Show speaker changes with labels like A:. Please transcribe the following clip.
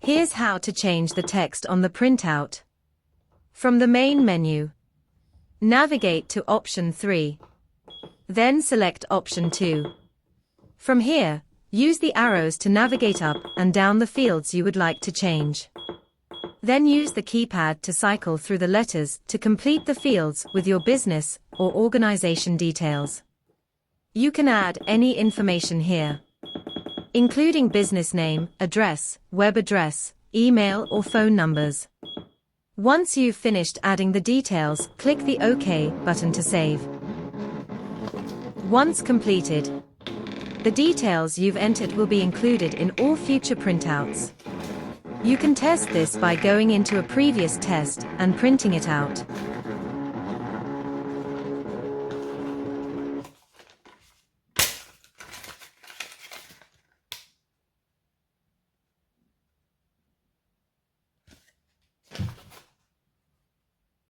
A: Here's how to change the text on the printout. From the main menu, navigate to option 3. Then select option 2. From here, use the arrows to navigate up and down the fields you would like to change. Then use the keypad to cycle through the letters to complete the fields with your business or organization details. You can add any information here, including business name, address, web address, email or phone numbers. Once you've finished adding the details, click the OK button to save. Once completed, the details you've entered will be included in all future printouts. You can test this by going into a previous test and printing it out.